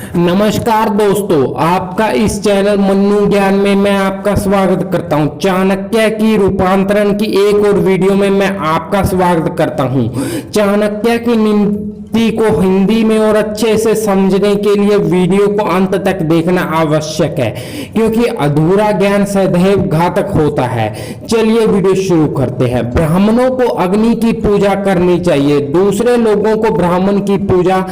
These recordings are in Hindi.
नमस्कार दोस्तों, आपका इस चैनल मन्नू ज्ञान में मैं आपका स्वागत करता हूं। चाणक्य की रूपांतरण की एक और वीडियो में मैं आपका स्वागत करता हूं। चाणक्य की नीति को हिंदी में और अच्छे से समझने के लिए वीडियो को अंत तक देखना आवश्यक है, क्योंकि अधूरा ज्ञान सदैव घातक होता है। चलिए वीडियो शुरू करते हैं। ब्राह्मणों को अग्नि की पूजा करनी चाहिए, दूसरे लोगों को ब्राह्मण की पूजा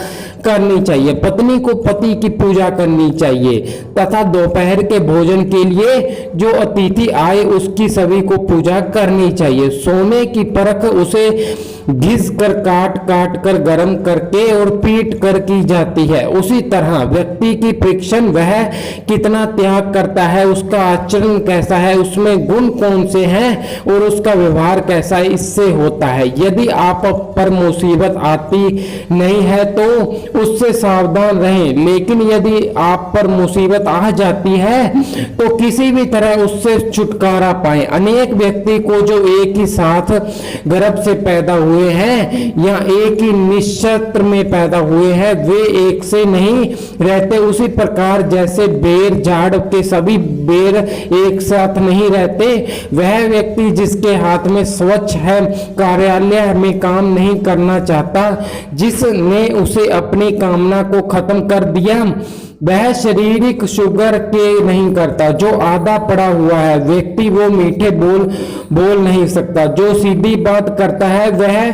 करनी चाहिए, पत्नी को पति की पूजा करनी चाहिए तथा दोपहर के भोजन के लिए जो अतिथि आए उसकी सभी को पूजा करनी चाहिए। सोने की परख उसे घिस कर काट काट कर गर्म करके और पीट कर की जाती है। उसी तरह व्यक्ति की परीक्षण वह कितना त्याग करता है, उसका आचरण कैसा है, उसमें गुण कौन से हैं और उसका व्यवहार कैसा है, इससे होता है। यदि आप पर मुसीबत आती नहीं है तो उससे सावधान रहें, लेकिन यदि आप पर मुसीबत आ जाती है तो किसी भी तरह उससे छुटकारा पाएं। अनेक व्यक्ति को जो एक ही साथ गर्भ से पैदा हुए हैं या एक ही निक्षत्र में पैदा हुए हैं, वे एक से नहीं रहते। उसी प्रकार जैसे बेर झाड़ के सभी बेर एक साथ नहीं रहते, वह व्यक्ति जिसके हाथ में स्वच्छ है, कार्यालय में काम नहीं करना चाहता, जिसने उसे अपनी कामना को खत्म कर दिया, वह शारीरिक शुगर के नहीं करता। जो आधा पड़ा हुआ है व्यक्ति वो मीठे बोल नहीं सकता। जो सीधी बात करता है वह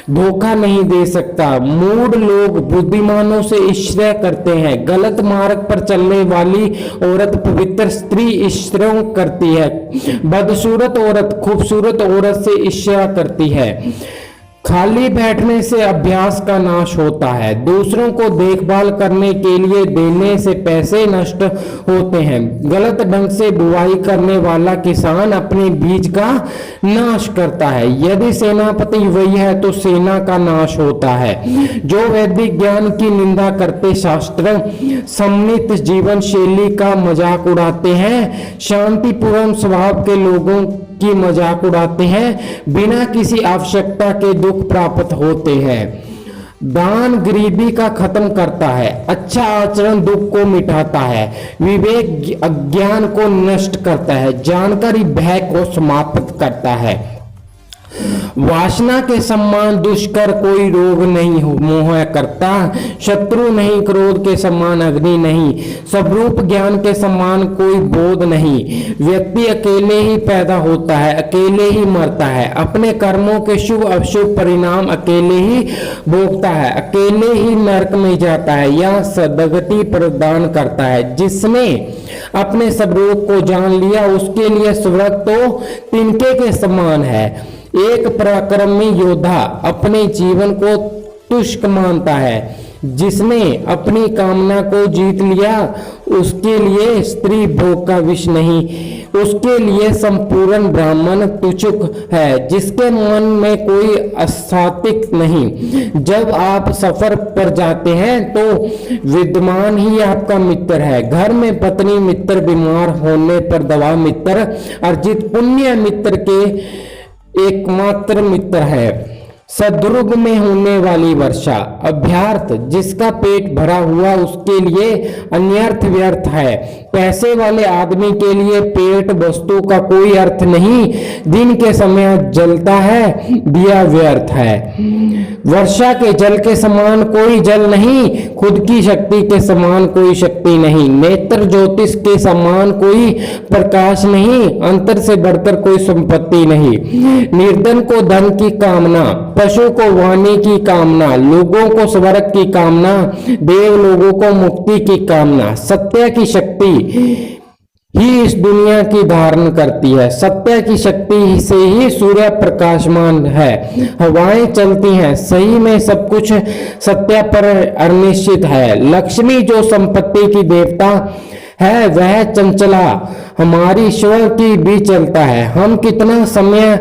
धोखा नहीं दे सकता। मूढ़ लोग बुद्धिमानों से ईर्ष्या करते हैं। गलत मार्ग पर चलने वाली औरत पवित्र स्त्री ईर्ष्या करती है। बदसूरत औरत खूबसूरत औरत से ईर्ष्या करती है। खाली बैठने से अभ्यास का नाश होता है। दूसरों को देखभाल करने के लिए देने से पैसे नष्ट होते हैं। गलत ढंग से बुवाई करने वाला किसान अपने बीज का नाश करता है। यदि सेनापति वही है तो सेना का नाश होता है। जो वैदिक ज्ञान की निंदा करते, शास्त्र सम्मिलित जीवन शैली का मजाक उड़ाते हैं, शांतिपूर्ण स्वभाव के लोगों की मजाक उड़ाते हैं, बिना किसी आवश्यकता के दुख प्राप्त होते हैं। दान गरीबी का खत्म करता है। अच्छा आचरण दुख को मिटाता है। विवेक अज्ञान को नष्ट करता है। जानकारी भय को समाप्त करता है। वासना के समान दुष्कर कोई रोग नहीं मोह करता। शत्रु नहीं, क्रोध के समान अग्नि नहीं, स्वरूप ज्ञान के समान कोई बोध नहीं। व्यक्ति अकेले ही पैदा होता है, अकेले ही मरता है। अपने कर्मों के शुभ अशुभ परिणाम अकेले ही भोगता है, अकेले ही नरक में जाता है या सदगति प्रदान करता है। जिसने अपने स्वरूप को जान लिया उसके लिए स्वर्ग तो तिनके के समान है। एक पराक्रमी योद्धा अपने जीवन को तुच्छ मानता है। जिसने अपनी कामना को जीत लिया उसके लिए स्त्री भोग का विष नहीं, उसके लिए संपूर्ण ब्राह्मण तुच्छुक है। जिसके मन में कोई अस्तित्व नहीं। जब आप सफर पर जाते हैं तो विद्वान ही आपका मित्र है। घर में पत्नी मित्र, बीमार होने पर दवा मित्र, अर्जित पुण्य मित्र के एकमात्र मित्र है। सदरुग में होने वाली वर्षा अभ्यर्थ, जिसका पेट भरा हुआ उसके लिए अन्यर्थ व्यर्थ है। पैसे वाले आदमी के लिए पेट वस्तु का कोई अर्थ नहीं। दिन के समय जलता है, दिया व्यर्थ है। वर्षा के जल के समान कोई जल नहीं, खुद की शक्ति के समान कोई शक्ति नहीं। नेत्र ज्योतिष के समान कोई प्रकाश नहीं, अंतर से बढ़कर कोई संपत्ति नहीं। निर्धन को धन की कामना, पशु को वाणी की कामना, लोगों को स्वर्ग की कामना, देव लोगों को मुक्ति की कामना। सत्य की शक्ति ही इस दुनिया की धारण करती है। सत्य की शक्ति से ही सूर्य प्रकाशमान है, हवाएं चलती हैं। सही में सब कुछ सत्य पर अनिश्चित है। लक्ष्मी जो संपत्ति की देवता है वह चंचला हमारी ईश्वर की भी चलता है। हम कितना समय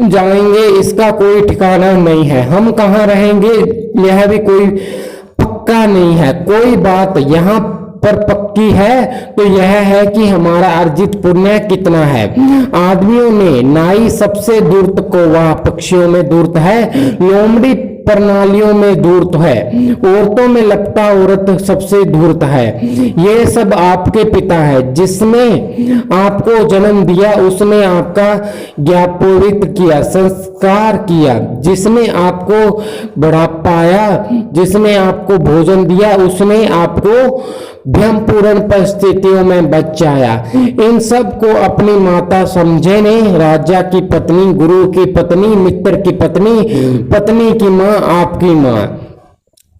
जाएंगे इसका कोई ठिकाना नहीं है। हम कहाँ रहेंगे यह भी कोई पक्का नहीं है। कोई बात यहाँ पर पक्की है तो यह है कि हमारा अर्जित पुण्य कितना है। आदमियों में नाई सबसे दूर को, वह पक्षियों में दूर है। लोमड़ी प्रणालियों में धूर्त है, औरतों में लपटा औरत सबसे धूर्त है। ये सब आपके पिता है, जिसने आपको जन्म दिया, उसने आपका ज्ञापोवित किया, संस्कार किया, जिसने आपको बढ़ा पाया, जिसने आपको भोजन दिया, उसने आपको भ्रमपूर्ण परिस्थितियों में बचाया। इन सब को अपनी माता समझे ने, राजा की पत्नी, गुरु की पत्नी, मित्र की पत्नी, पत्नी की माँ, आपकी माँ।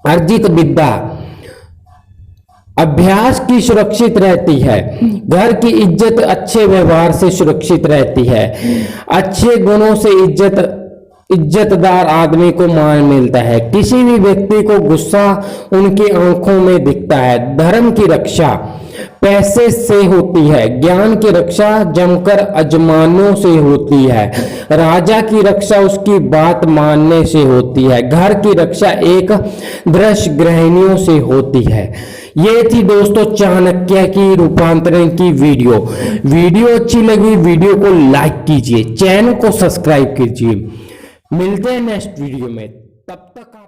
अर्जित विद्या अभ्यास की सुरक्षित रहती है, घर की इज्जत अच्छे व्यवहार से सुरक्षित रहती है, अच्छे गुणों से इज्जतदार आदमी को मान मिलता है, किसी भी व्यक्ति को गुस्सा उनकी आंखों में दिखता है। धर्म की रक्षा पैसे से होती है, ज्ञान की रक्षा जमकर अजमानों से होती है, राजा की रक्षा उसकी बात मानने से होती है, घर की रक्षा एक दृश्य गृहिणियों से होती है। ये थी दोस्तों चाणक्य की रूपांतरण की वीडियो अच्छी लगी वीडियो को लाइक कीजिए, चैनल को सब्सक्राइब कीजिए। मिलते हैं नेक्स्ट वीडियो में, तब तक